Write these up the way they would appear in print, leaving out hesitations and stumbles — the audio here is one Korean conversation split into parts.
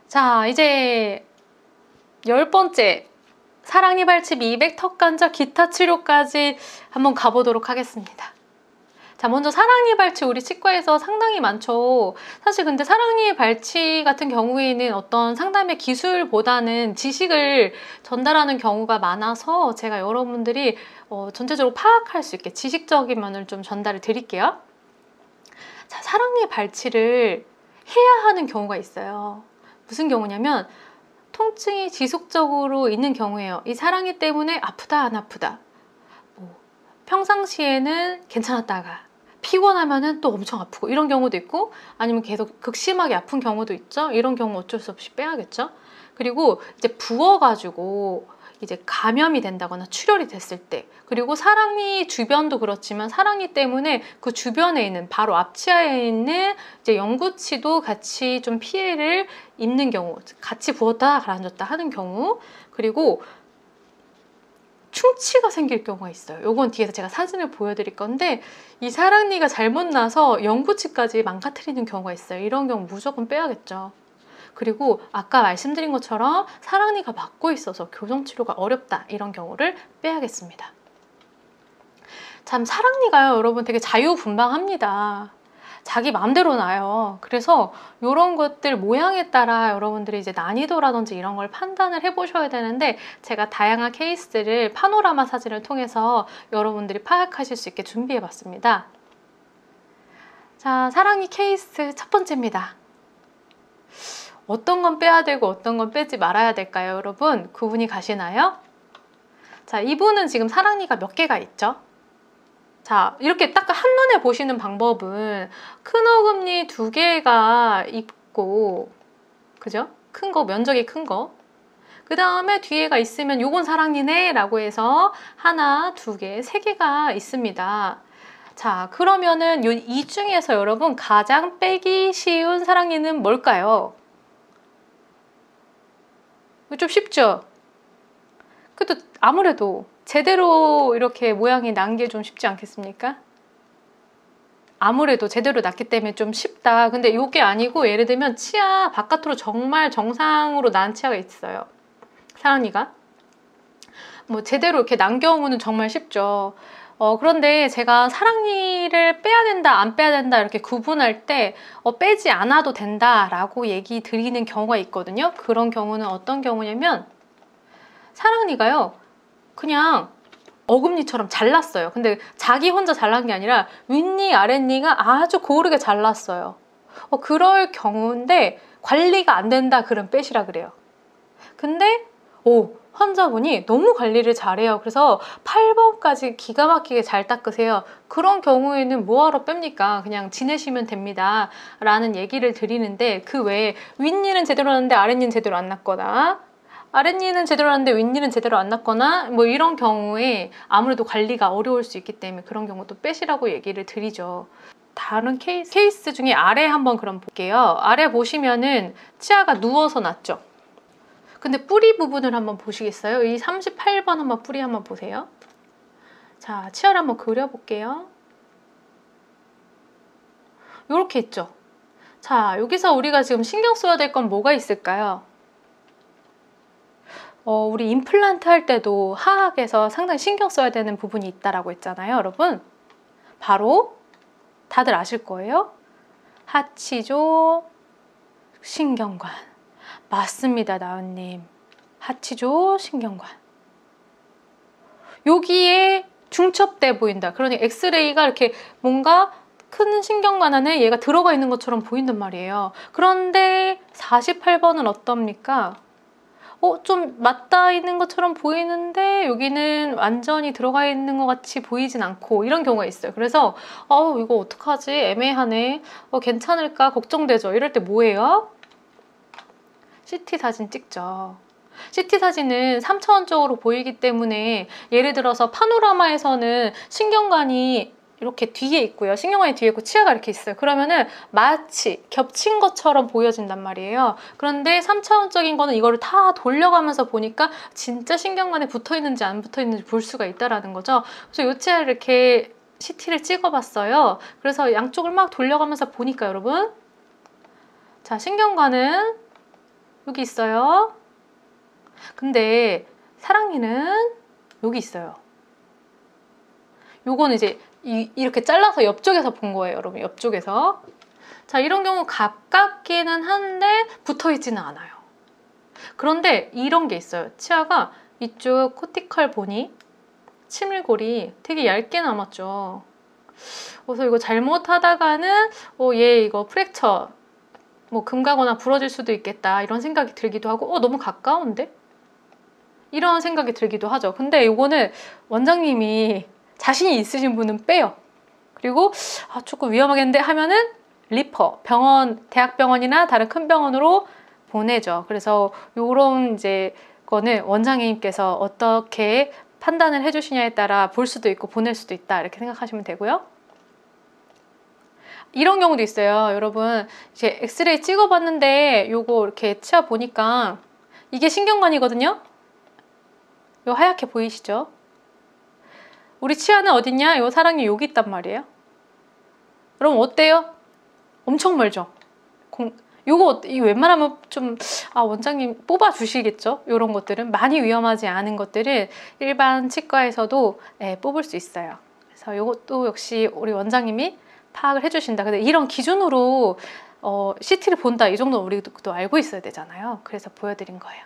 자, 이제 10번째 사랑니 발치, 미백, 턱관절, 기타 치료까지 한번 가보도록 하겠습니다. 자, 먼저 사랑니 발치 우리 치과에서 상당히 많죠. 사실 근데 사랑니 발치 같은 경우에는 어떤 상담의 기술보다는 지식을 전달하는 경우가 많아서 제가 여러분들이 전체적으로 파악할 수 있게 지식적인 면을 좀 전달을 드릴게요. 자, 사랑니 발치를 해야 하는 경우가 있어요. 무슨 경우냐면 통증이 지속적으로 있는 경우예요. 이 사랑니 때문에 아프다 안 아프다, 평상시에는 괜찮았다가 피곤하면은 또 엄청 아프고 이런 경우도 있고, 아니면 계속 극심하게 아픈 경우도 있죠. 이런 경우 어쩔 수 없이 빼야겠죠. 그리고 이제 부어가지고 이제 감염이 된다거나 출혈이 됐을 때, 그리고 사랑니 주변도 그렇지만 사랑니 때문에 그 주변에 있는 바로 앞치아에 있는 이제 영구치도 같이 좀 피해를 입는 경우, 같이 부었다 가라앉았다 하는 경우, 그리고 충치가 생길 경우가 있어요. 요건 뒤에서 제가 사진을 보여드릴 건데, 이 사랑니가 잘못 나서 영구치까지 망가뜨리는 경우가 있어요. 이런 경우 무조건 빼야겠죠. 그리고 아까 말씀드린 것처럼 사랑니가 막고 있어서 교정치료가 어렵다, 이런 경우를 빼야겠습니다. 참 사랑니가요, 여러분 되게 자유분방합니다. 자기 마음대로 나요. 그래서 이런 것들 모양에 따라 여러분들이 이제 난이도라든지 이런 걸 판단을 해보셔야 되는데, 제가 다양한 케이스를 파노라마 사진을 통해서 여러분들이 파악하실 수 있게 준비해봤습니다. 자, 사랑니 케이스 첫 번째입니다. 어떤 건 빼야 되고 어떤 건 빼지 말아야 될까요, 여러분? 구분이 가시나요? 자, 이분은 지금 사랑니가 몇 개가 있죠? 자, 이렇게 딱 한눈에 보시는 방법은 큰 어금니 2개가 있고, 그죠? 큰 거, 면적이 큰 거. 그 다음에 뒤에가 있으면 요건 사랑니네 라고 해서 하나, 2개, 3개가 있습니다. 자, 그러면은 이 중에서 여러분 가장 빼기 쉬운 사랑니는 뭘까요? 좀 쉽죠? 그래도 아무래도 제대로 이렇게 모양이 난 게 좀 쉽지 않겠습니까? 아무래도 제대로 났기 때문에 좀 쉽다. 근데 이게 아니고, 예를 들면 치아 바깥으로 정말 정상으로 난 치아가 있어요. 사랑니가. 뭐 제대로 이렇게 난 경우는 정말 쉽죠. 그런데 제가 사랑니를 빼야 된다, 안 빼야 된다 이렇게 구분할 때 빼지 않아도 된다라고 얘기 드리는 경우가 있거든요. 그런 경우는 어떤 경우냐면, 사랑니가요, 그냥 어금니처럼 잘랐어요. 근데 자기 혼자 잘란 게 아니라 윗니, 아랫니가 아주 고르게 잘랐어요. 그럴 경우인데 관리가 안 된다, 그럼 빼시라 그래요. 근데 환자분이 너무 관리를 잘해요. 그래서 8번까지 기가 막히게 잘 닦으세요. 그런 경우에는 뭐하러 뺍니까? 그냥 지내시면 됩니다 라는 얘기를 드리는데, 그 외에 윗니는 제대로 났는데 아랫니는 제대로 안 났거나, 아랫니는 제대로 났는데 윗니는 제대로 안 났거나, 뭐 이런 경우에 아무래도 관리가 어려울 수 있기 때문에 그런 경우도 빼시라고 얘기를 드리죠. 다른 케이스 중에 아래 한번 그럼 볼게요. 아래 보시면은 치아가 누워서 났죠. 근데 뿌리 부분을 한번 보시겠어요? 이 38번 한번 뿌리 한번 보세요. 자, 치아를 한번 그려볼게요. 요렇게 있죠. 자, 여기서 우리가 지금 신경 써야 될 건 뭐가 있을까요? 우리 임플란트 할 때도 하악에서 상당히 신경 써야 되는 부분이 있다라고 했잖아요, 여러분. 바로 다들 아실 거예요. 하치조 신경관. 맞습니다, 나은님. 하치조 신경관. 여기에 중첩돼 보인다. 그러니 엑스레이가 이렇게 뭔가 큰 신경관 안에 얘가 들어가 있는 것처럼 보인단 말이에요. 그런데 48번은 어떻습니까? 좀 맞닿아 있는 것처럼 보이는데 여기는 완전히 들어가 있는 것 같이 보이진 않고, 이런 경우가 있어요. 그래서 이거 어떡하지? 애매하네. 괜찮을까? 걱정되죠. 이럴 때 뭐예요? CT 사진 찍죠. CT 사진은 3차원적으로 보이기 때문에, 예를 들어서 파노라마에서는 신경관이 이렇게 뒤에 있고요. 신경관이 뒤에 있고 치아가 이렇게 있어요. 그러면은 마치 겹친 것처럼 보여진단 말이에요. 그런데 3차원적인 거는 이거를 다 돌려가면서 보니까 진짜 신경관에 붙어 있는지 안 붙어 있는지 볼 수가 있다라는 거죠. 그래서 이 치아를 이렇게 CT를 찍어봤어요. 그래서 양쪽을 막 돌려가면서 보니까 여러분, 자, 신경관은 여기 있어요. 근데 사랑니는 여기 있어요. 요거는 이제 이렇게 잘라서 옆쪽에서 본 거예요, 여러분. 옆쪽에서. 자, 이런 경우 가깝기는 한데 붙어 있지는 않아요. 그런데 이런 게 있어요. 치아가 이쪽 코티컬 보니 치밀골이 되게 얇게 남았죠. 그래서 이거 잘못하다가는 얘 이거 프랙처 뭐 금 가거나 부러질 수도 있겠다 이런 생각이 들기도 하고 너무 가까운데? 이런 생각이 들기도 하죠. 근데 이거는 원장님이 자신이 있으신 분은 빼요. 그리고 조금 위험하겠는데 하면은 리퍼, 병원, 대학병원이나 다른 큰 병원으로 보내죠. 그래서 요런 이제 거는 원장님께서 어떻게 판단을 해주시냐에 따라 볼 수도 있고 보낼 수도 있다 이렇게 생각하시면 되고요. 이런 경우도 있어요. 여러분 이제 엑스레이 찍어봤는데 요거 이렇게 치아 보니까 이게 신경관이거든요. 요 하얗게 보이시죠? 우리 치아는 어딨냐? 요 사랑니 여기 있단 말이에요. 여러분 어때요? 엄청 멀죠? 요거 웬만하면 좀 원장님 뽑아 주시겠죠? 요런 것들은 많이 위험하지 않은 것들은 일반 치과에서도 뽑을 수 있어요. 그래서 요것도 역시 우리 원장님이 파악을 해주신다. 근데 이런 기준으로 CT를 본다 이 정도는 우리도 알고 있어야 되잖아요. 그래서 보여드린 거예요.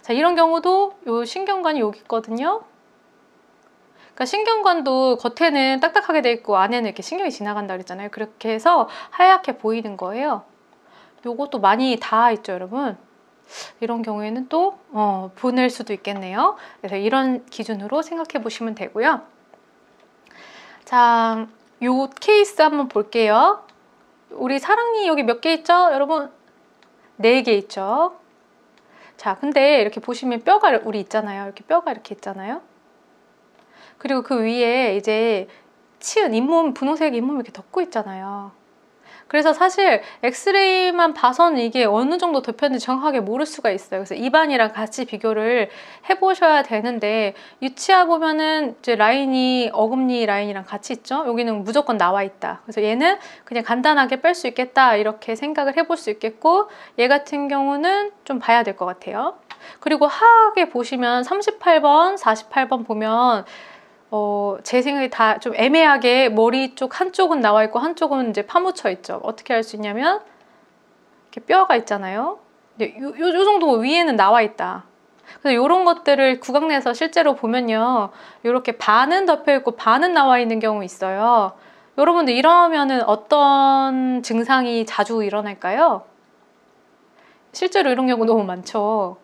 자, 이런 경우도 요 신경관이 여기 있거든요. 그러니까 신경관도 겉에는 딱딱하게 돼 있고 안에는 이렇게 신경이 지나간다 그랬잖아요. 그렇게 해서 하얗게 보이는 거예요. 요것도 많이 닿아 있죠, 여러분. 이런 경우에는 또 보낼 수도 있겠네요. 그래서 이런 기준으로 생각해 보시면 되고요. 자, 요 케이스 한번 볼게요. 우리 사랑니 여기 몇 개 있죠? 여러분 4개 있죠. 자, 근데 이렇게 보시면 뼈가 우리 있잖아요. 이렇게 뼈가 이렇게 있잖아요. 그리고 그 위에 이제 치은 잇몸, 분홍색 잇몸이 이렇게 덮고 있잖아요. 그래서 사실 엑스레이만 봐서는 이게 어느 정도 덮였는지 정확하게 모를 수가 있어요. 그래서 입안이랑 같이 비교를 해보셔야 되는데 이 치아 보면은 이제 라인이 어금니 라인이랑 같이 있죠. 여기는 무조건 나와 있다. 그래서 얘는 그냥 간단하게 뺄 수 있겠다 이렇게 생각을 해볼 수 있겠고, 얘 같은 경우는 좀 봐야 될 것 같아요. 그리고 하악에 보시면 38번, 48번 보면 제 생각에 다 좀 애매하게 머리 쪽 한쪽은 나와 있고 한쪽은 이제 파묻혀 있죠. 어떻게 할 수 있냐면 이렇게 뼈가 있잖아요. 근데 요 정도 위에는 나와 있다. 그래서 이런 것들을 구강 내에서 실제로 보면요, 이렇게 반은 덮여 있고 반은 나와 있는 경우 있어요. 여러분들 이러면은 어떤 증상이 자주 일어날까요? 실제로 이런 경우 너무 많죠.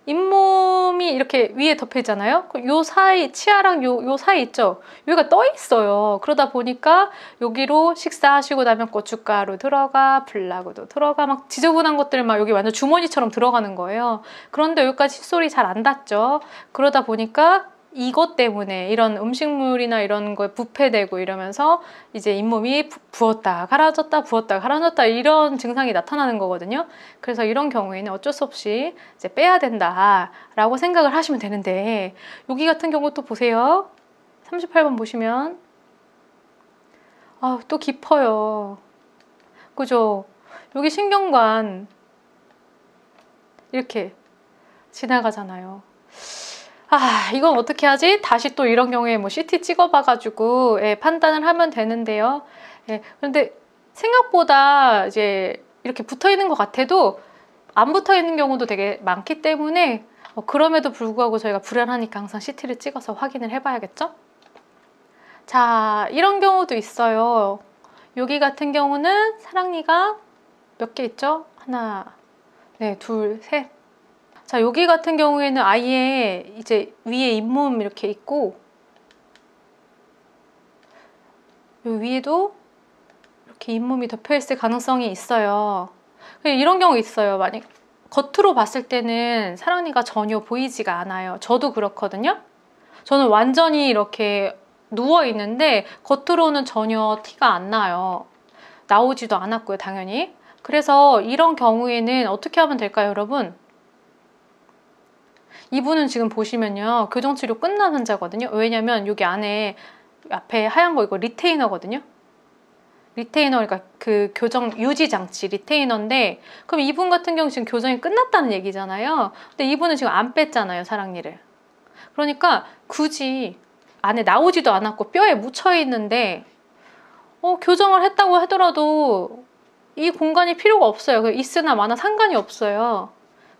잇몸이 이렇게 위에 덮여 있잖아요. 요 사이, 치아랑 요 사이 있죠. 여기가 떠 있어요. 그러다 보니까 여기로 식사하시고 나면 고춧가루 들어가, 블라구도 들어가, 막 지저분한 것들 막 여기 완전 주머니처럼 들어가는 거예요. 그런데 여기까지 칫솔이 잘 안 닿죠. 그러다 보니까 이것 때문에 이런 음식물이나 이런 거에 부패되고 이러면서 이제 잇몸이 부었다 가라졌다 부었다 가라졌다 이런 증상이 나타나는 거거든요. 그래서 이런 경우에는 어쩔 수 없이 이제 빼야 된다라고 생각을 하시면 되는데, 여기 같은 경우 또 보세요. 38번 보시면 또 깊어요. 그죠? 여기 신경관 이렇게 지나가잖아요. 이건 어떻게 하지? 다시 또 이런 경우에 뭐 CT 찍어봐가지고 판단을 하면 되는데요. 그런데 생각보다 이제 이렇게 붙어 있는 것 같아도 안 붙어 있는 경우도 되게 많기 때문에 그럼에도 불구하고 저희가 불안하니까 항상 CT를 찍어서 확인을 해봐야겠죠? 자, 이런 경우도 있어요. 여기 같은 경우는 사랑니가 몇 개 있죠? 하나, 네, 둘, 셋. 자, 여기 같은 경우에는 아예 이제 위에 잇몸 이렇게 있고, 요 위에도 이렇게 잇몸이 덮여 있을 가능성이 있어요. 이런 경우 있어요. 만약 겉으로 봤을 때는 사랑니가 전혀 보이지가 않아요. 저도 그렇거든요. 저는 완전히 이렇게 누워 있는데 겉으로는 전혀 티가 안 나요. 나오지도 않았고요, 당연히. 그래서 이런 경우에는 어떻게 하면 될까요, 여러분? 이분은 지금 보시면요, 교정치료 끝난 환자거든요. 왜냐면 여기 안에 앞에 하얀 거 이거 리테이너거든요. 리테이너, 그러니까 그 교정 유지 장치 리테이너인데, 그럼 이분 같은 경우 지금 교정이 끝났다는 얘기잖아요. 근데 이분은 지금 안 뺐잖아요, 사랑니를. 그러니까 굳이 안에 나오지도 않았고 뼈에 묻혀 있는데 교정을 했다고 하더라도 이 공간이 필요가 없어요. 있으나 마나 상관이 없어요.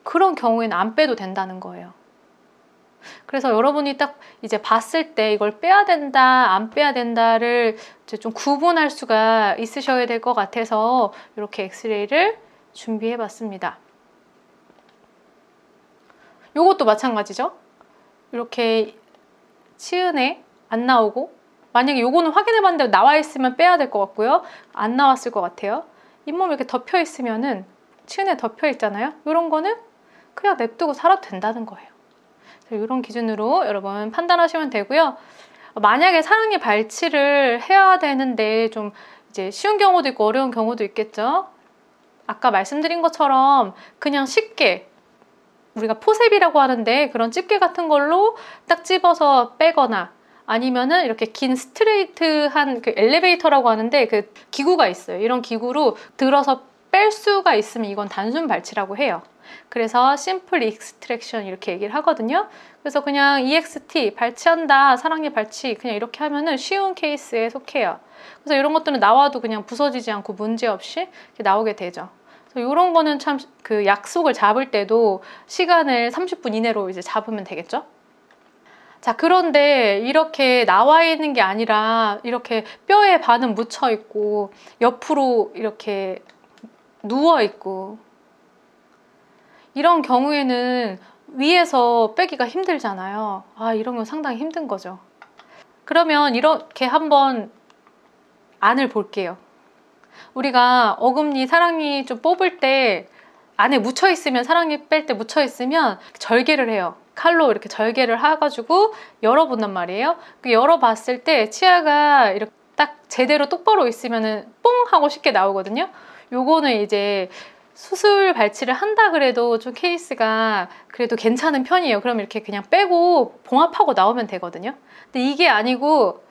그런 경우에는 안 빼도 된다는 거예요. 그래서 여러분이 딱 이제 봤을 때 이걸 빼야 된다, 안 빼야 된다를 이제 좀 구분할 수가 있으셔야 될 것 같아서 이렇게 엑스레이를 준비해 봤습니다. 요것도 마찬가지죠. 이렇게 치은에 안 나오고, 만약에 요거는 확인해 봤는데 나와 있으면 빼야 될 것 같고요. 안 나왔을 것 같아요. 잇몸 이렇게 덮여 있으면은, 치은에 덮여 있잖아요. 이런 거는 그냥 냅두고 살아도 된다는 거예요. 이런 기준으로 여러분 판단하시면 되고요. 만약에 사랑니 발치를 해야 되는데 좀 이제 쉬운 경우도 있고 어려운 경우도 있겠죠. 아까 말씀드린 것처럼 그냥 쉽게 우리가 포셉이라고 하는데 그런 집게 같은 걸로 딱 집어서 빼거나, 아니면은 이렇게 긴 스트레이트한 그 엘리베이터라고 하는데 그 기구가 있어요. 이런 기구로 들어서 뺄 수가 있으면 이건 단순 발치라고 해요. 그래서 심플 익스트랙션 이렇게 얘기를 하거든요. 그래서 그냥 EXT 발치한다, 사랑니 발치 그냥 이렇게 하면은 쉬운 케이스에 속해요. 그래서 이런 것들은 나와도 그냥 부서지지 않고 문제없이 이렇게 나오게 되죠. 그래서 이런 거는 참 그 약속을 잡을 때도 시간을 30분 이내로 이제 잡으면 되겠죠. 자, 그런데 이렇게 나와 있는 게 아니라 이렇게 뼈에 반은 묻혀 있고 옆으로 이렇게 누워 있고, 이런 경우에는 위에서 빼기가 힘들잖아요. 이런 건 상당히 힘든 거죠. 그러면 이렇게 한번 안을 볼게요. 우리가 어금니, 사랑니 좀 뽑을 때 안에 묻혀 있으면, 사랑니 뺄 때 묻혀 있으면 절개를 해요. 칼로 이렇게 절개를 해가지고 열어본단 말이에요. 열어봤을 때 치아가 이렇게 딱 제대로 똑바로 있으면은 뽕 하고 쉽게 나오거든요. 요거는 이제 수술 발치를 한다 그래도 좀 케이스가 그래도 괜찮은 편이에요. 그럼 이렇게 그냥 빼고 봉합하고 나오면 되거든요. 근데 이게 아니고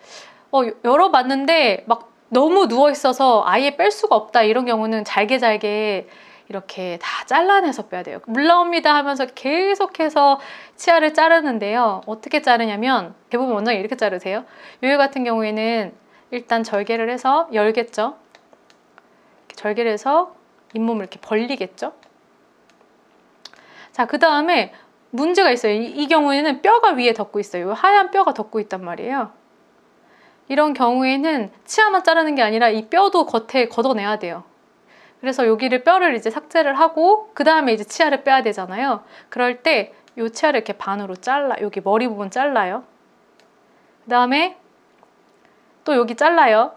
열어봤는데 막 너무 누워있어서 아예 뺄 수가 없다, 이런 경우는 잘게 이렇게 다 잘라내서 빼야 돼요. 물 나옵니다 하면서 계속해서 치아를 자르는데요. 어떻게 자르냐면 대부분 원장이 이렇게 자르세요. 요요 같은 경우에는 일단 절개를 해서 열겠죠. 절개를 해서 잇몸을 이렇게 벌리겠죠. 자, 그 다음에 문제가 있어요. 이 경우에는 뼈가 위에 덮고 있어요. 하얀 뼈가 덮고 있단 말이에요. 이런 경우에는 치아만 자르는 게 아니라 이 뼈도 겉에 걷어내야 돼요. 그래서 여기를 뼈를 이제 삭제를 하고 그 다음에 이제 치아를 빼야 되잖아요. 그럴 때 이 치아를 이렇게 반으로 잘라, 여기 머리 부분 잘라요. 그 다음에 또 여기 잘라요.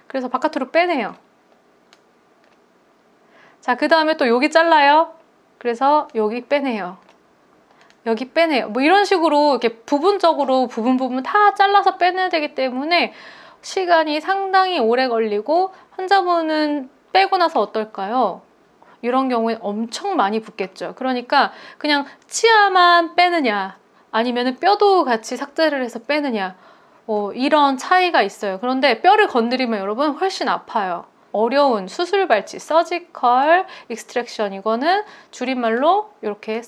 그래서 바깥으로 빼내요. 자, 그 다음에 또 여기 잘라요. 그래서 여기 빼내요. 여기 빼내요. 뭐 이런 식으로 이렇게 부분적으로 부분 다 잘라서 빼내야 되기 때문에 시간이 상당히 오래 걸리고, 환자분은 빼고 나서 어떨까요? 이런 경우에 엄청 많이 붓겠죠. 그러니까 그냥 치아만 빼느냐 아니면 뼈도 같이 삭제를 해서 빼느냐, 이런 차이가 있어요. 그런데 뼈를 건드리면 여러분 훨씬 아파요. 어려운 수술 발치, 서지컬 익스트랙션, 이거는 줄임말로 이렇게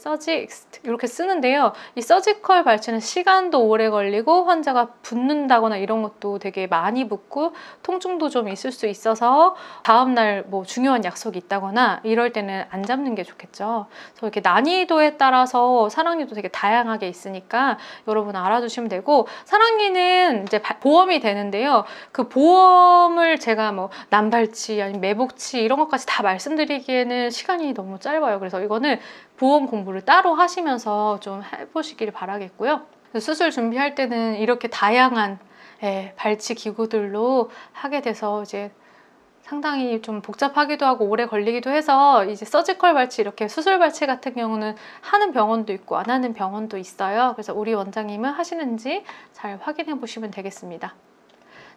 이렇게 쓰는데요. 이 서지컬 발치는 시간도 오래 걸리고 환자가 붓는다거나 이런 것도 되게 많이 붓고 통증도 좀 있을 수 있어서 다음날 뭐 중요한 약속이 있다거나 이럴 때는 안 잡는 게 좋겠죠. 그래서 이렇게 난이도에 따라서 사랑니도 되게 다양하게 있으니까 여러분 알아두시면 되고, 사랑니는 이제 보험이 되는데요. 그 보험을 제가 뭐 난발치 아니면 매복치 이런 것까지 다 말씀드리기에는 시간이 너무 짧아요. 그래서 이거는 보험 공부를 따로 하시면서 좀 해보시길 바라겠고요. 수술 준비할 때는 이렇게 다양한 발치 기구들로 하게 돼서 이제 상당히 좀 복잡하기도 하고 오래 걸리기도 해서, 이제 서지컬 발치, 이렇게 수술 발치 같은 경우는 하는 병원도 있고 안 하는 병원도 있어요. 그래서 우리 원장님은 하시는지 잘 확인해 보시면 되겠습니다.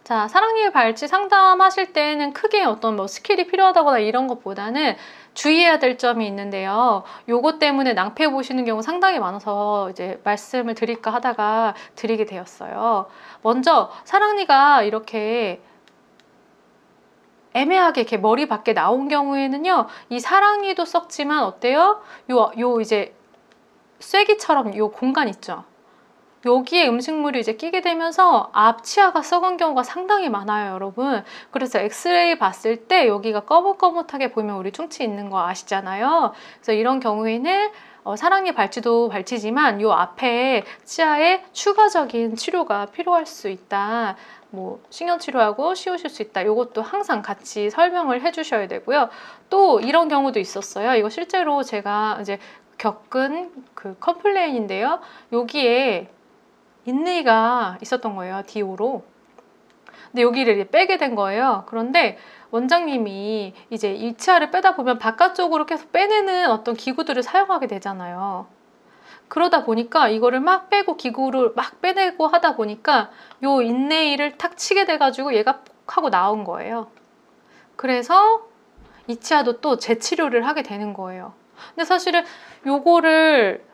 자, 사랑니 발치 상담하실 때는 크게 어떤 뭐 스킬이 필요하다거나 이런 것보다는 주의해야 될 점이 있는데요. 요것 때문에 낭패 보시는 경우 상당히 많아서 이제 말씀을 드릴까 하다가 드리게 되었어요. 먼저 사랑니가 이렇게 애매하게 이렇게 머리 밖에 나온 경우에는요, 이 사랑니도 썩지만 어때요? 요 이제 쐐기처럼 요 공간 있죠? 여기에 음식물이 이제 끼게 되면서 앞 치아가 썩은 경우가 상당히 많아요, 여러분. 그래서 엑스레이 봤을 때 여기가 거뭇거뭇하게 보이면 우리 충치 있는 거 아시잖아요. 그래서 이런 경우에는 사랑니 발치도 발치지만 요 앞에 치아에 추가적인 치료가 필요할 수 있다. 뭐 신경치료하고 씌우실 수 있다. 이것도 항상 같이 설명을 해주셔야 되고요. 또 이런 경우도 있었어요. 이거 실제로 제가 이제 겪은 그 컴플레인인데요. 여기에 인레이가 있었던 거예요, 디오로. 근데 여기를 이제 빼게 된 거예요. 그런데 원장님이 이제 이 치아를 빼다 보면 바깥쪽으로 계속 빼내는 어떤 기구들을 사용하게 되잖아요. 그러다 보니까 이거를 막 빼고 기구를 막 빼내고 하다 보니까 요 인레이를 탁 치게 돼가지고 얘가 푹 하고 나온 거예요. 그래서 이 치아도 또 재치료를 하게 되는 거예요. 근데 사실은 요거를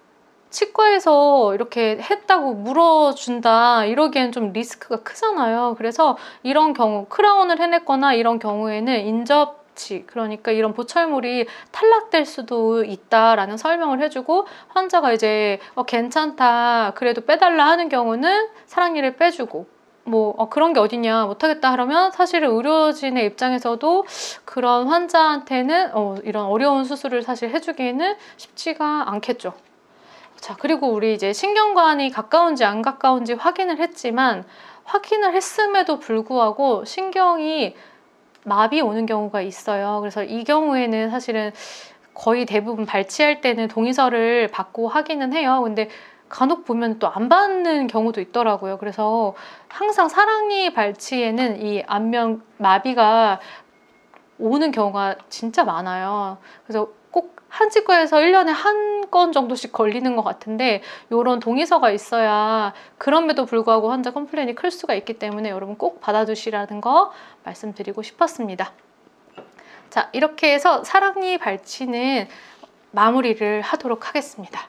치과에서 이렇게 했다고 물어준다 이러기엔 좀 리스크가 크잖아요. 그래서 이런 경우 크라운을 해냈거나 이런 경우에는 인접치, 그러니까 이런 보철물이 탈락될 수도 있다라는 설명을 해주고, 환자가 이제 괜찮다 그래도 빼달라 하는 경우는 사랑니를 빼주고, 뭐 그런 게 어디냐 못하겠다 하면 사실은 의료진의 입장에서도 그런 환자한테는 이런 어려운 수술을 사실 해주기에는 쉽지가 않겠죠. 자, 그리고 우리 이제 신경관이 가까운지 안 가까운지 확인을 했지만, 확인을 했음에도 불구하고 신경이 마비 오는 경우가 있어요. 그래서 이 경우에는 사실은 거의 대부분 발치할 때는 동의서를 받고 하기는 해요. 근데 간혹 보면 또 안 받는 경우도 있더라고요. 그래서 항상 사랑니 발치에는 이 안면 마비가 오는 경우가 진짜 많아요. 그래서 꼭 한 치과에서 1년에 한 건 정도씩 걸리는 것 같은데, 이런 동의서가 있어야 그럼에도 불구하고 환자 컴플레인이 클 수가 있기 때문에 여러분 꼭 받아두시라는 거 말씀드리고 싶었습니다. 자, 이렇게 해서 사랑니 발치는 마무리를 하도록 하겠습니다.